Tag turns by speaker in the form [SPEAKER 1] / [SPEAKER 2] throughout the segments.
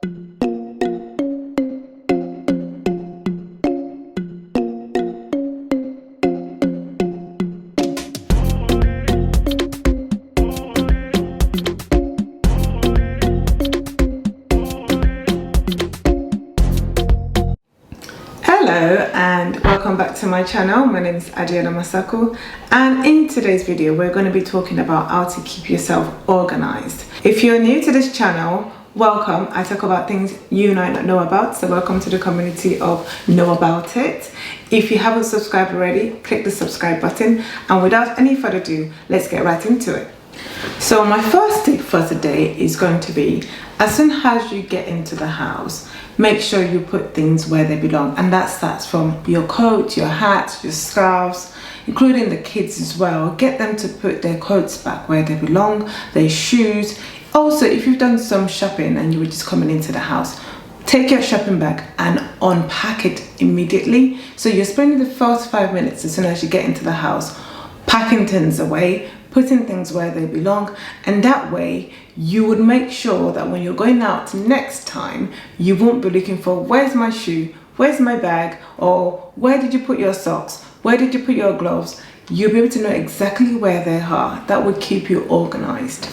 [SPEAKER 1] Hello and welcome back to my channel. My name is Adeola Mosaku, and in today's video we're going to be talking about how to keep yourself organized. If you're new to this channel, welcome. I talk about things you might not know about, so welcome to the community of Know About It. If you haven't subscribed already, click the subscribe button, and without any further ado, let's get right into it. So my first tip for today is going to be, as soon as you get into the house, make sure you put things where they belong, and that starts from your coat, your hat, your scarves, including the kids as well. Get them to put their coats back where they belong, their shoes. Also, if you've done some shopping and you were just coming into the house, take your shopping bag and unpack it immediately. So you're spending the first 5 minutes as soon as you get into the house packing things away, putting things where they belong, and that way you would make sure that when you're going out next time, you won't be looking for where's my shoe, where's my bag, or where did you put your socks, where did you put your gloves. You'll be able to know exactly where they are. That would keep you organized.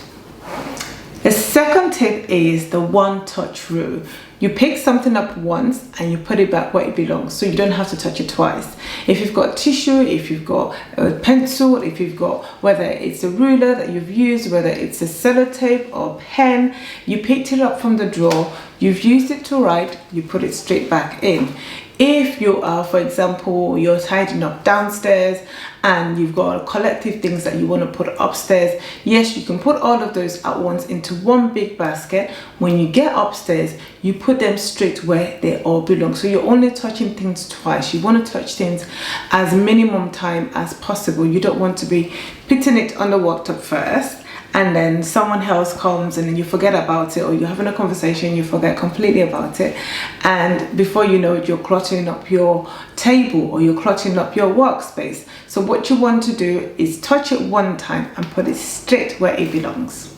[SPEAKER 1] The second tip is the one-touch rule. You pick something up once and you put it back where it belongs, so you don't have to touch it twice. If you've got tissue, if you've got a pencil, if you've got, whether it's a ruler that you've used, whether it's a sellotape or pen, you picked it up from the drawer, you've used it to write, you put it straight back in. If you are, for example, you're tidying up downstairs and you've got collective things that you want to put upstairs, yes, you can put all of those at once into one big basket. When you get upstairs, you put them straight where they all belong. So you're only touching things twice. You want to touch things as minimum time as possible. You don't want to be putting it on the worktop first, and then someone else comes and then you forget about it, or you're having a conversation, you forget completely about it, and before you know it, you're cluttering up your table or you're cluttering up your workspace. So what you want to do is touch it one time and put it straight where it belongs.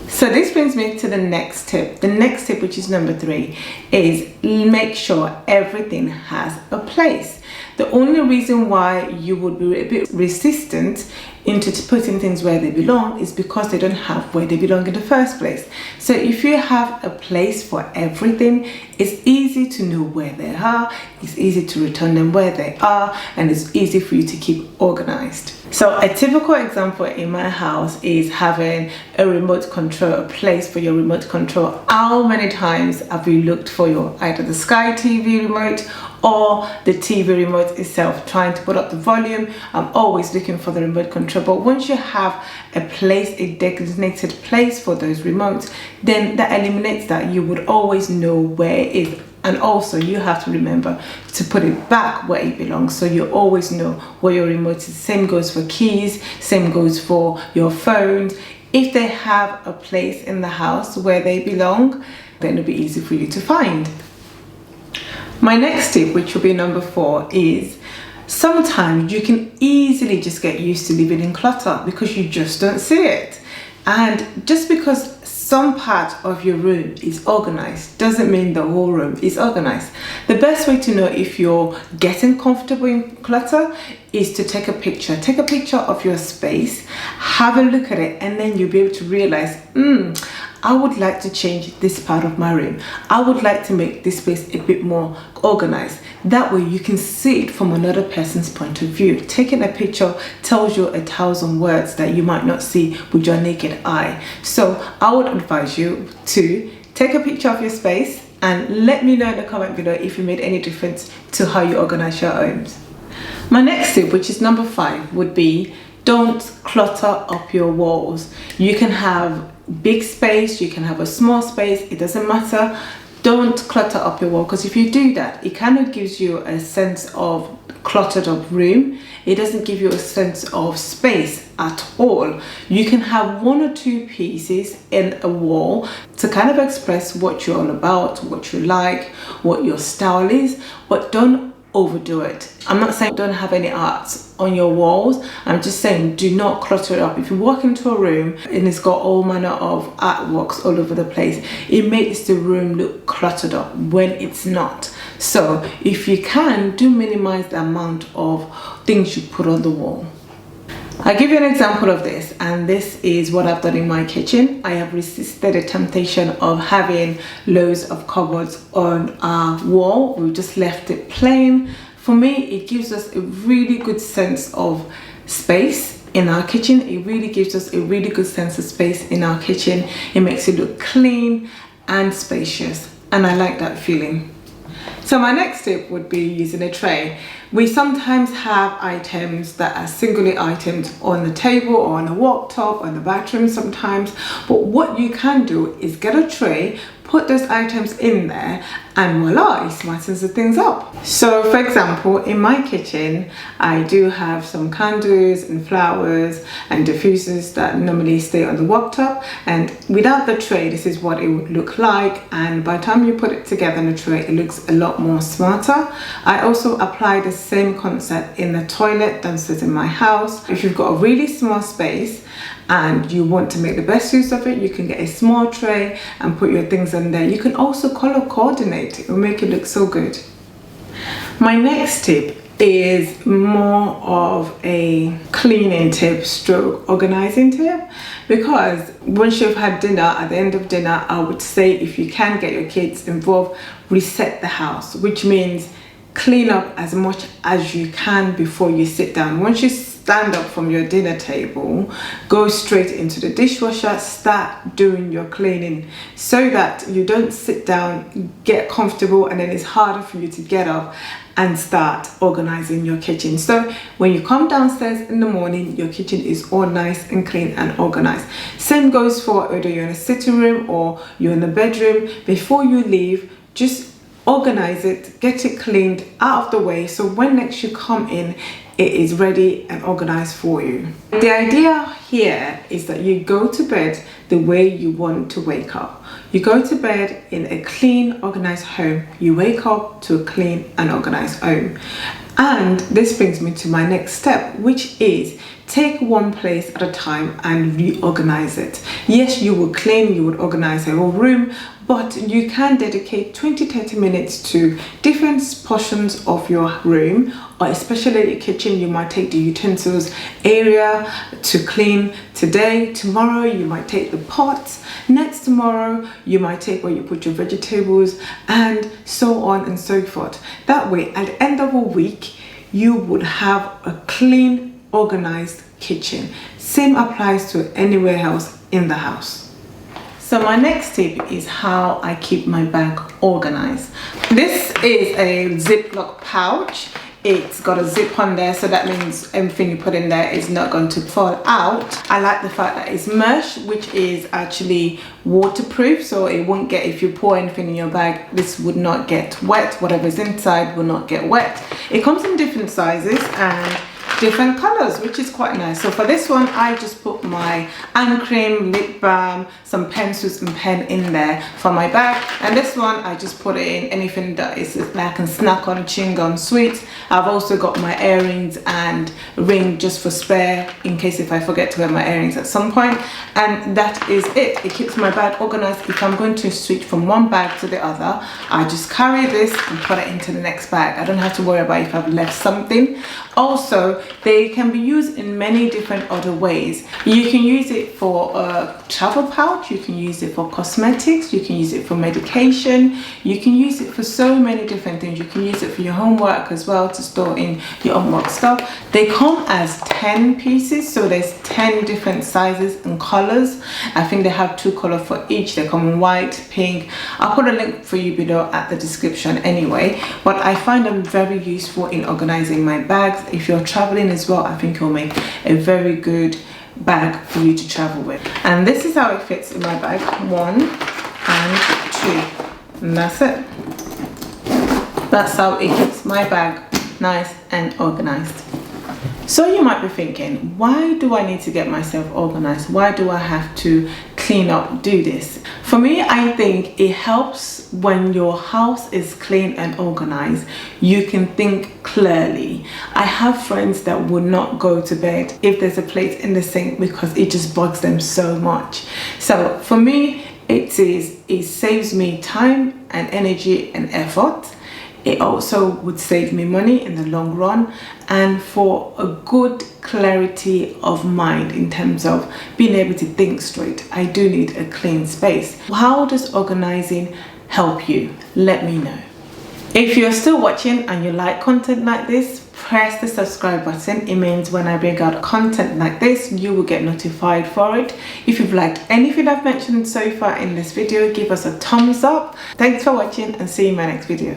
[SPEAKER 1] So this brings me to the next tip. The next tip, which is number 3, is make sure everything has a place. The only reason why you would be a bit resistant into putting things where they belong is because they don't have where they belong in the first place. So if you have a place for everything, it's easy to know where they are, it's easy to return them where they are, and it's easy for you to keep organized. So a typical example in my house is having a remote control, a place for your remote control. How many times have you looked for your either the Sky TV remote or the TV remote itself, trying to put up the volume? I'm always looking for the remote control. But once you have a place, a designated place for those remotes, then that eliminates that. You would always know where it is. And also you have to remember to put it back where it belongs, so you always know where your remote is. Same goes for keys, same goes for your phones. If they have a place in the house where they belong, then it'll be easy for you to find. My next tip, which will be number 4, is sometimes you can easily just get used to living in clutter because you just don't see it. And just because some part of your room is organized doesn't mean the whole room is organized. The best way to know if you're getting comfortable in clutter is to take a picture. Take a picture of your space, have a look at it, and then you'll be able to realize, I would like to change this part of my room. I would like to make this space a bit more organized. That way you can see it from another person's point of view. Taking a picture tells you 1,000 words that you might not see with your naked eye. So I would advise you to take a picture of your space and let me know in the comment below if you made any difference to how you organize your homes. My next tip, which is number 5, would be don't clutter up your walls. You can have big space, you can have a small space, it doesn't matter. Don't clutter up your wall, because if you do that, it kind of gives you a sense of cluttered up room. It doesn't give you a sense of space at all. You can have 1 or 2 pieces in a wall to kind of express what you're all about, what you like, what your style is, but don't overdo it. I'm not saying don't have any arts on your walls. I'm just saying, do not clutter it up. If you walk into a room and it's got all manner of artworks all over the place, it makes the room look cluttered up when it's not. So if you can, do minimize the amount of things you put on the wall. I'll give you an example of this, and this is what I've done in my kitchen. I have resisted the temptation of having loads of cupboards on our wall. We just left it plain. For me, it gives us a really good sense of space in our kitchen. It really gives us a really good sense of space in our kitchen. It makes it look clean and spacious, and I like that feeling. So my next tip would be using a tray. We sometimes have items that are singly items on the table or on the worktop or in the bathroom sometimes, but what you can do is get a tray, put those items in there, and voila, it smartens the things up. So for example, in my kitchen, I do have some candles and flowers and diffusers that normally stay on the worktop, and without the tray, this is what it would look like, and by the time you put it together in a tray, it looks a lot more smarter. I also apply the same concept in the toilet downstairs in my house. If you've got a really small space and you want to make the best use of it, you can get a small tray and put your things in there. You can also color coordinate. It will make it look so good. My next tip is more of a cleaning tip stroke organizing tip, because once you've had dinner, at the end of dinner, I would say if you can get your kids involved, reset the house, which means clean up as much as you can before you sit down. Once you stand up from your dinner table, go straight into the dishwasher, start doing your cleaning so that you don't sit down, get comfortable, and then it's harder for you to get up and start organizing your kitchen. So when you come downstairs in the morning, your kitchen is all nice and clean and organized. Same goes for whether you're in a sitting room or you're in the bedroom. Before you leave, just organize it, get it cleaned out of the way, so when next you come in, it is ready and organized for you. The idea here is that you go to bed the way you want to wake up. You go to bed in a clean, organized home. You wake up to a clean and organized home. And this brings me to my next step, which is take one place at a time and reorganize it. Yes, you will clean, you would organize your whole room, but you can dedicate 20-30 minutes to different portions of your room, or especially your kitchen. You might take the utensils area to clean today. Tomorrow you might take the pots. Next tomorrow you might take where you put your vegetables, and so on and so forth. That way, at the end of a week, you would have a clean, organized kitchen. Same applies to anywhere else in the house. So my next tip is how I keep my bag organized. This is a Ziploc pouch. It's got a zip on there, so that means everything you put in there is not going to fall out. I like the fact that it's mesh, which is actually waterproof, so it won't get, if you pour anything in your bag, this would not get wet. Whatever's inside will not get wet. It comes in different sizes and different colors, which is quite nice. So for this one, I just put my hand cream, lip balm, some pencils and pen in there for my bag. And this one, I just put it in anything that is that I can snack on, chewing gum, sweets. I've also got my earrings and ring just for spare in case if I forget to wear my earrings at some point. And that is it. It keeps my bag organized. If I'm going to switch from one bag to the other, I just carry this and put it into the next bag. I don't have to worry about if I've left something. Also, they can be used in many different other ways. You can use it for a travel pouch, you can use it for cosmetics, you can use it for medication, you can use it for so many different things. You can use it for your homework as well, to store in your homework stuff. They come as 10 pieces, so there's 10 different sizes and colors. I think they have 2 colors for each. They come in white, pink. I'll put a link for you below at the description anyway, but I find them very useful in organizing my bags. If you're traveling as well, I think it'll make a very good bag for you to travel with. And this is how it fits in my bag, 1 and 2, and that's it. That's how it keeps my bag nice and organized. So you might be thinking, why do I need to get myself organized? Why do I have to clean up, do this. For me, I think it helps when your house is clean and organized. You can think clearly. I have friends that would not go to bed if there's a plate in the sink because it just bugs them so much. So for me, it saves me time and energy and effort. It also would save me money in the long run, and for a good clarity of mind in terms of being able to think straight, I do need a clean space. How does organizing help you? Let me know. If you're still watching and you like content like this, press the subscribe button. It means when I bring out content like this, you will get notified for it. If you've liked anything I've mentioned so far in this video, give us a thumbs up. Thanks for watching and see you in my next video.